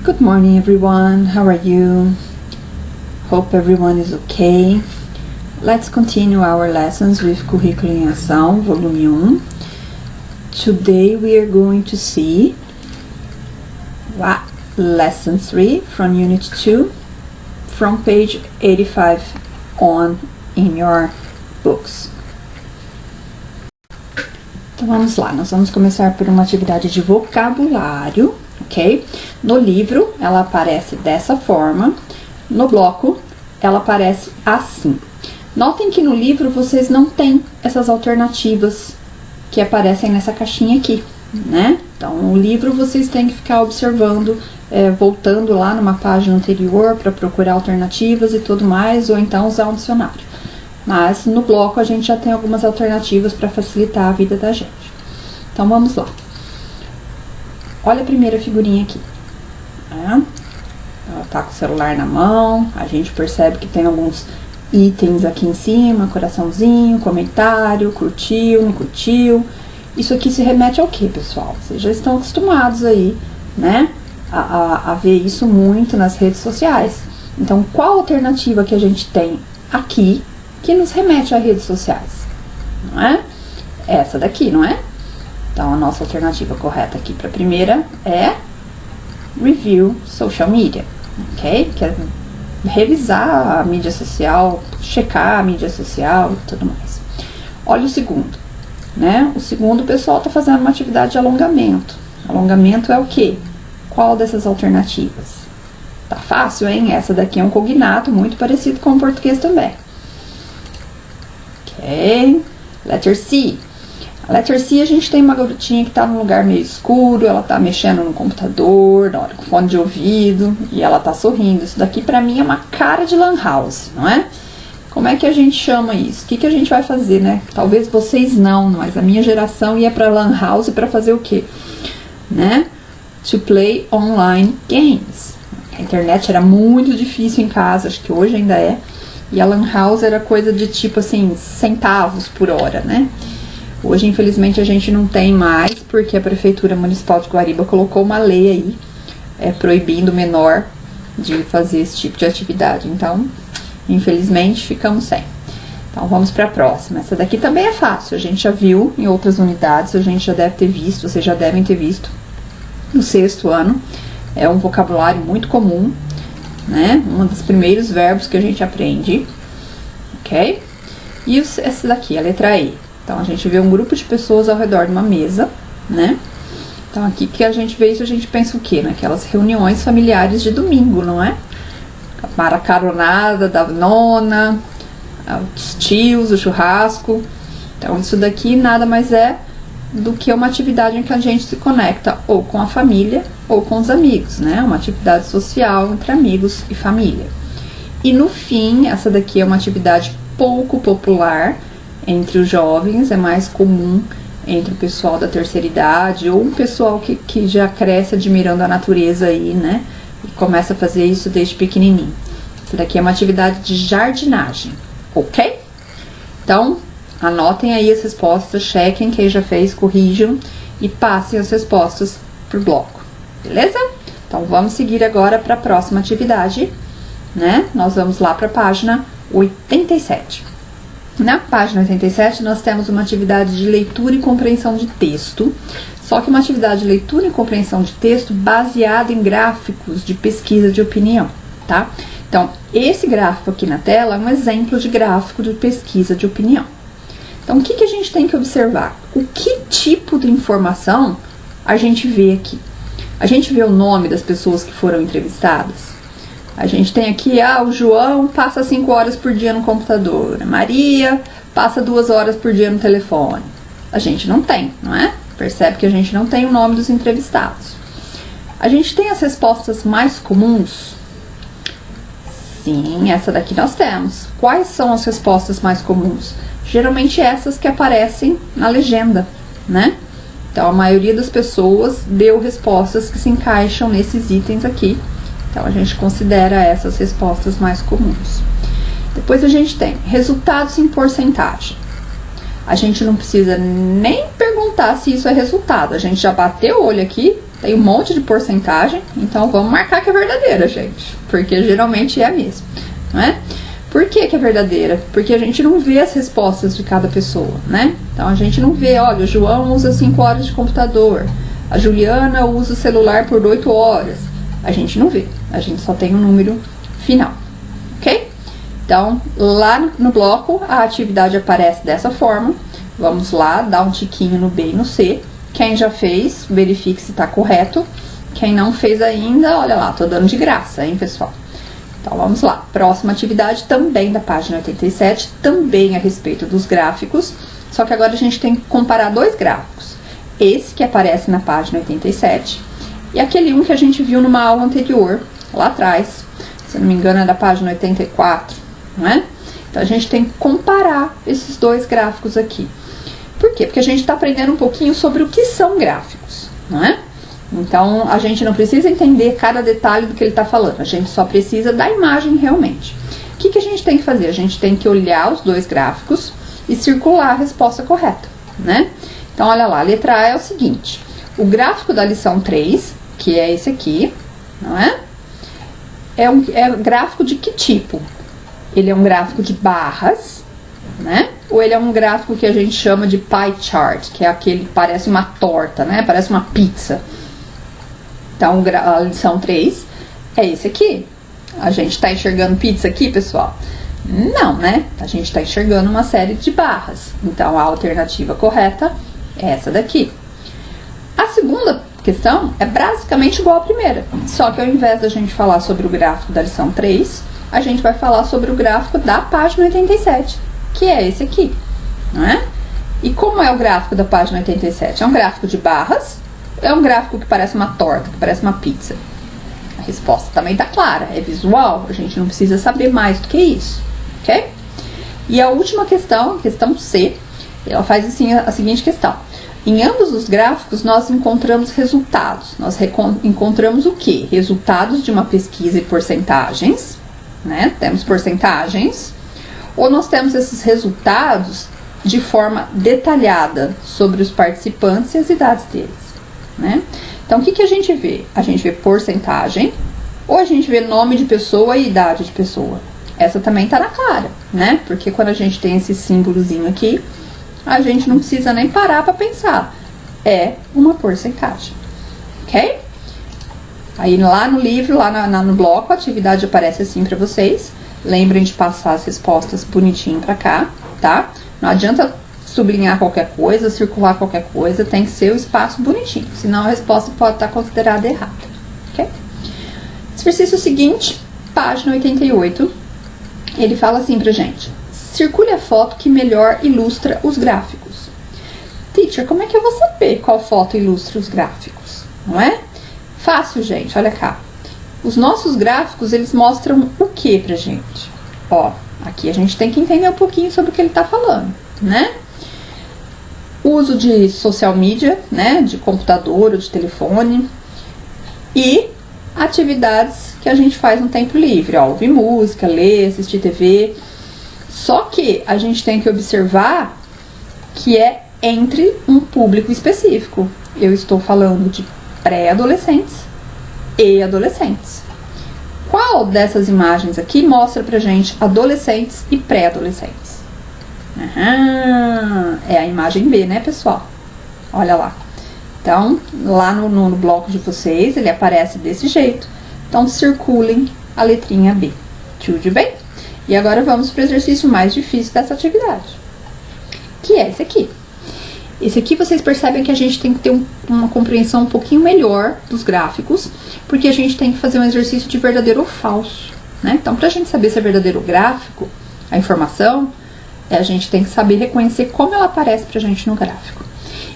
Good morning everyone, how are you? Hope everyone is okay. Let's continue our lessons with Currículo em Ação, Volume 1. Today we are going to see Lesson 3 from Unit 2 from page 85 on in your books. Então vamos lá, nós vamos começar por uma atividade de vocabulário, ok? No livro ela aparece dessa forma, no bloco ela aparece assim. Notem que no livro vocês não têm essas alternativas que aparecem nessa caixinha aqui, né? Então o livro vocês têm que ficar observando, voltando lá numa página anterior para procurar alternativas e tudo mais, ou então usar um dicionário. Mas no bloco a gente já tem algumas alternativas para facilitar a vida da gente. Então vamos lá. Olha a primeira figurinha aqui. Ela tá com o celular na mão, a gente percebe que tem alguns itens aqui em cima, coraçãozinho, comentário, curtiu, não curtiu. Isso aqui se remete ao que, pessoal? Vocês já estão acostumados aí, né, a ver isso muito nas redes sociais. Então, qual alternativa que a gente tem aqui que nos remete a redes sociais? Não é? Essa daqui, não é? Então, a nossa alternativa correta aqui para a primeira é Review Social Media, ok? Que é revisar a mídia social, checar a mídia social e tudo mais. Olha o segundo, né? O segundo, o pessoal está fazendo uma atividade de alongamento. Alongamento é o quê? Qual dessas alternativas? Tá fácil, hein? Essa daqui é um cognato muito parecido com o português também. Ok. Letter C. A letter C, a gente tem uma garotinha que tá num lugar meio escuro, ela tá mexendo no computador, com fone de ouvido, e ela tá sorrindo. Isso daqui pra mim é uma cara de lan house, não é? Como é que a gente chama isso? O que que a gente vai fazer, né? Talvez vocês não, mas a minha geração ia pra lan house pra fazer o quê? Né? To play online games. A internet era muito difícil em casa, acho que hoje ainda é. E a lan house era coisa de tipo assim, centavos por hora, né? Hoje, infelizmente, a gente não tem mais, porque a Prefeitura Municipal de Guariba colocou uma lei aí, proibindo o menor de fazer esse tipo de atividade. Então, infelizmente, ficamos sem. Então, vamos para a próxima. Essa daqui também é fácil, a gente já viu em outras unidades, a gente já deve ter visto, vocês já devem ter visto no 6º ano. É um vocabulário muito comum, né? Um dos primeiros verbos que a gente aprende, ok? E essa daqui, a letra E. Então, a gente vê um grupo de pessoas ao redor de uma mesa, né? Então, aqui que a gente vê isso, a gente pensa o quê? Naquelas reuniões familiares de domingo, não é? A macaronada da nona, os tios, o churrasco. Então, isso daqui nada mais é do que uma atividade em que a gente se conecta ou com a família ou com os amigos, né? Uma atividade social entre amigos e família. E no fim, essa daqui é uma atividade pouco popular entre os jovens, é mais comum entre o pessoal da terceira idade ou um pessoal que já cresce admirando a natureza aí, né? E começa a fazer isso desde pequenininho. Essa daqui é uma atividade de jardinagem, ok? Então, anotem aí as respostas, chequem quem já fez, corrijam e passem as respostas pro bloco, beleza? Então, vamos seguir agora para a próxima atividade, né? Nós vamos lá para a página 87. Na página 87, nós temos uma atividade de leitura e compreensão de texto, só que uma atividade de leitura e compreensão de texto baseada em gráficos de pesquisa de opinião, tá? Então, esse gráfico aqui na tela é um exemplo de gráfico de pesquisa de opinião. Então, o que que a gente tem que observar? O que tipo de informação a gente vê aqui? A gente vê o nome das pessoas que foram entrevistadas? A gente tem aqui, o João passa 5 horas por dia no computador, a Maria passa 2 horas por dia no telefone. A gente não tem, não é? Percebe que a gente não tem o nome dos entrevistados. A gente tem as respostas mais comuns? Sim, essa daqui nós temos. Quais são as respostas mais comuns? Geralmente essas que aparecem na legenda, né? Então, a maioria das pessoas deu respostas que se encaixam nesses itens aqui. Então, a gente considera essas respostas mais comuns. Depois a gente tem resultados em porcentagem. A gente não precisa nem perguntar se isso é resultado. A gente já bateu o olho aqui, tem um monte de porcentagem, então vamos marcar que é verdadeira, gente, porque geralmente é a mesma, não é? Por que que é verdadeira? Porque a gente não vê as respostas de cada pessoa, né? Então a gente não vê, olha, o João usa 5 horas de computador, a Juliana usa o celular por 8 horas. A gente não vê, a gente só tem um número final, ok? Então, lá no bloco, a atividade aparece dessa forma. Vamos lá, dar um tiquinho no B e no C. Quem já fez, verifique se está correto. Quem não fez ainda, olha lá, tô dando de graça, hein, pessoal? Então, vamos lá. Próxima atividade, também da página 87, também a respeito dos gráficos. Só que agora a gente tem que comparar 2 gráficos. Esse que aparece na página 87 e aquele um que a gente viu numa aula anterior, lá atrás. Se não me engano, é da página 84, não é? Então, a gente tem que comparar esses 2 gráficos aqui. Por quê? Porque a gente está aprendendo um pouquinho sobre o que são gráficos, não é? Então, a gente não precisa entender cada detalhe do que ele está falando, a gente só precisa da imagem realmente. O que a gente tem que fazer? A gente tem que olhar os 2 gráficos e circular a resposta correta, né? Então, olha lá, a letra A é o seguinte, o gráfico da lição 3, que é esse aqui, não é? É um gráfico de que tipo? Ele é um gráfico de barras, né? Ou ele é um gráfico que a gente chama de pie chart, que é aquele que parece uma torta, né? Parece uma pizza. Então, a lição 3 é esse aqui. A gente está enxergando pizza aqui, pessoal? Não, né? A gente está enxergando uma série de barras. Então, a alternativa correta é essa daqui. A segunda questão é basicamente igual à primeira. Só que ao invés da gente falar sobre o gráfico da lição 3, a gente vai falar sobre o gráfico da página 87, que é esse aqui, não é? E como é o gráfico da página 87? É um gráfico de barras? É um gráfico que parece uma torta, que parece uma pizza? A resposta também está clara, é visual, a gente não precisa saber mais do que isso, ok? E a última questão, questão C, ela faz assim a seguinte questão. Em ambos os gráficos, nós encontramos resultados. Nós encontramos o quê? Resultados de uma pesquisa e porcentagens, né? Temos porcentagens. Ou nós temos esses resultados de forma detalhada sobre os participantes e as idades deles, né? Então, o que a gente vê? A gente vê porcentagem, ou a gente vê nome de pessoa e idade de pessoa. Essa também tá na clara, né? Porque quando a gente tem esse símbolozinho aqui, a gente não precisa nem parar para pensar. É uma porcentagem, ok? Aí lá no livro, lá no bloco, a atividade aparece assim para vocês. Lembrem de passar as respostas bonitinho para cá, tá? Não adianta sublinhar qualquer coisa, circular qualquer coisa, tem que ser o espaço bonitinho, senão a resposta pode estar considerada errada, ok? Exercício seguinte, página 88, ele fala assim pra gente: circule a foto que melhor ilustra os gráficos. Teacher, como é que eu vou saber qual foto ilustra os gráficos? Não é? Fácil, gente, olha cá. Os nossos gráficos, eles mostram o que pra gente? Ó, aqui a gente tem que entender um pouquinho sobre o que ele tá falando, né? Uso de social media, né? De computador ou de telefone. E atividades que a gente faz no tempo livre, ó, ouvir música, ler, assistir TV. Só que a gente tem que observar que é entre um público específico. Eu estou falando de pré-adolescentes e adolescentes. Qual dessas imagens aqui mostra pra gente adolescentes e pré-adolescentes? É a imagem B, né, pessoal? Olha lá. Então, lá no bloco de vocês, ele aparece desse jeito. Então, circulem a letrinha B. Tudo bem? E agora vamos para o exercício mais difícil dessa atividade, que é esse aqui. Esse aqui vocês percebem que a gente tem que ter uma compreensão um pouquinho melhor dos gráficos, porque a gente tem que fazer um exercício de verdadeiro ou falso, né? Então, para a gente saber se é verdadeiro ou gráfico, a informação, a gente tem que saber reconhecer como ela aparece pra gente no gráfico.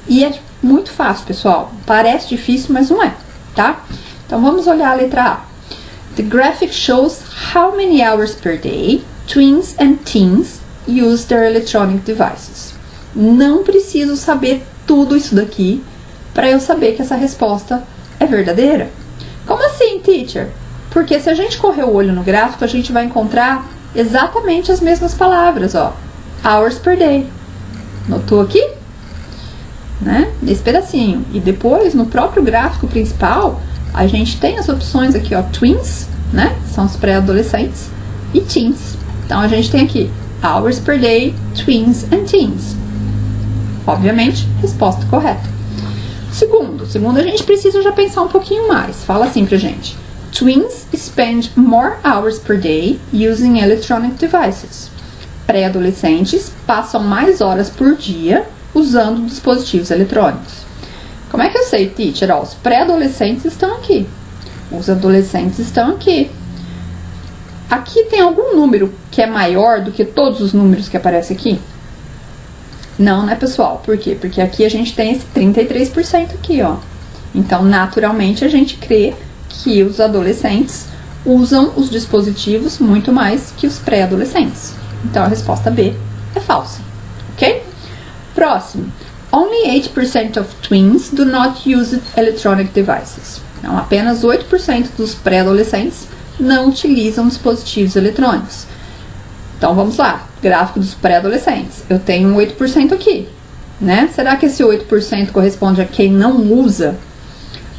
E é muito fácil, pessoal. Parece difícil, mas não é, tá? Então, vamos olhar a letra A. The graphic shows how many hours per day tweens and teens use their electronic devices. Não preciso saber tudo isso daqui para eu saber que essa resposta é verdadeira. Como assim, teacher? Porque se a gente correr o olho no gráfico, a gente vai encontrar exatamente as mesmas palavras, ó. Hours per day. Notou aqui? né? Nesse pedacinho. E depois, no próprio gráfico principal, a gente tem as opções aqui, ó, tweens, né? São os pré-adolescentes, e teens. Então, a gente tem aqui hours per day, tweens and teens. Obviamente, resposta correta. Segundo, a gente precisa já pensar um pouquinho mais. Fala assim pra gente. Tweens spend more hours per day using electronic devices. Pré-adolescentes passam mais horas por dia usando dispositivos eletrônicos. Como é que eu sei, teacher? Ó, os pré-adolescentes estão aqui. Os adolescentes estão aqui. Aqui tem algum número que é maior do que todos os números que aparecem aqui? Não, né, pessoal? Por quê? Porque aqui a gente tem esse 33% aqui, ó. Então, naturalmente, a gente crê que os adolescentes usam os dispositivos muito mais que os pré-adolescentes. Então, a resposta B é falsa, ok? Próximo. Only 8% of tweens do not use electronic devices. Então, apenas 8% dos pré-adolescentes não utilizam dispositivos eletrônicos. Então, vamos lá. Gráfico dos pré-adolescentes. Eu tenho um 8% aqui, né? Será que esse 8% corresponde a quem não usa?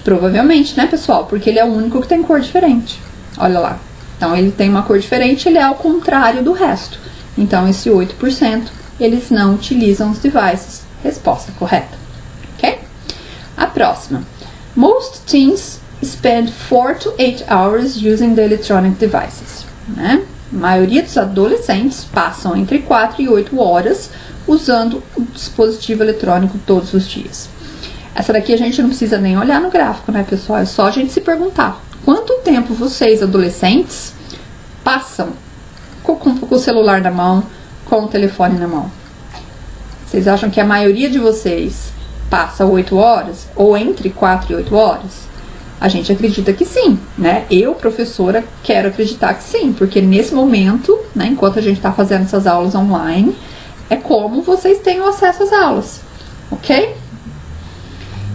Provavelmente, né, pessoal? Porque ele é o único que tem cor diferente. Olha lá. Então, ele tem uma cor diferente, ele é ao contrário do resto. Então, esse 8%, eles não utilizam os devices. Resposta correta. Ok? A próxima. Most teens spend 4 to 8 hours using the electronic devices. Né? A maioria dos adolescentes passam entre 4 e 8 horas usando o dispositivo eletrônico todos os dias. Essa daqui a gente não precisa nem olhar no gráfico, né, pessoal? É só a gente se perguntar. Quanto tempo vocês, adolescentes, passam com o celular na mão, com o telefone na mão? Vocês acham que a maioria de vocês passa 8 horas? Ou entre 4 e 8 horas? A gente acredita que sim, né? Eu, professora, quero acreditar que sim, porque nesse momento, né, enquanto a gente está fazendo essas aulas online, é como vocês tenham acesso às aulas, ok?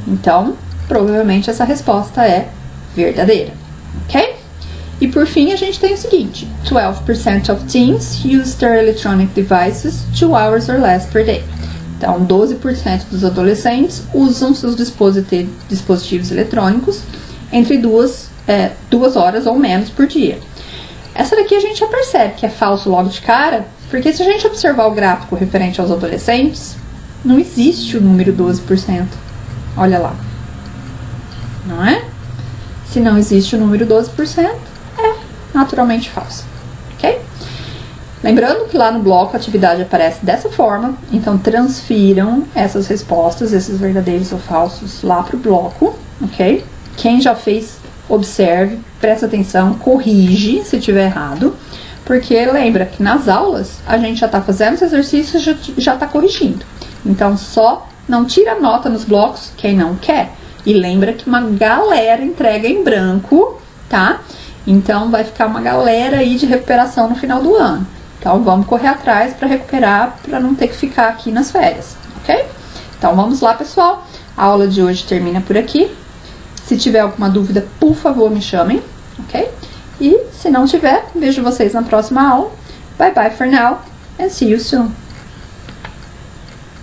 Então, provavelmente essa resposta é verdadeira, ok? E por fim, a gente tem o seguinte: 12% of teens use their electronic devices 2 hours or less per day. Então, 12% dos adolescentes usam seus dispositivos eletrônicos entre 2 horas ou menos por dia. Essa daqui a gente já percebe que é falso logo de cara, porque se a gente observar o gráfico referente aos adolescentes, não existe o número 12%. Olha lá. Não é? Se não existe o número 12%, é naturalmente falso. Ok? Lembrando que lá no bloco a atividade aparece dessa forma, então transfiram essas respostas, esses verdadeiros ou falsos, lá para o bloco, ok? Quem já fez, observe, presta atenção, corrige se tiver errado, porque lembra que nas aulas a gente já está fazendo os exercícios e já está corrigindo. Então só não tira nota nos blocos quem não quer. E lembra que uma galera entrega em branco, tá? Então vai ficar uma galera aí de recuperação no final do ano. Então vamos correr atrás para recuperar, para não ter que ficar aqui nas férias, ok? Então vamos lá, pessoal. A aula de hoje termina por aqui. Se tiver alguma dúvida, por favor, me chamem, ok? E se não tiver, vejo vocês na próxima aula. Bye bye for now and see you soon.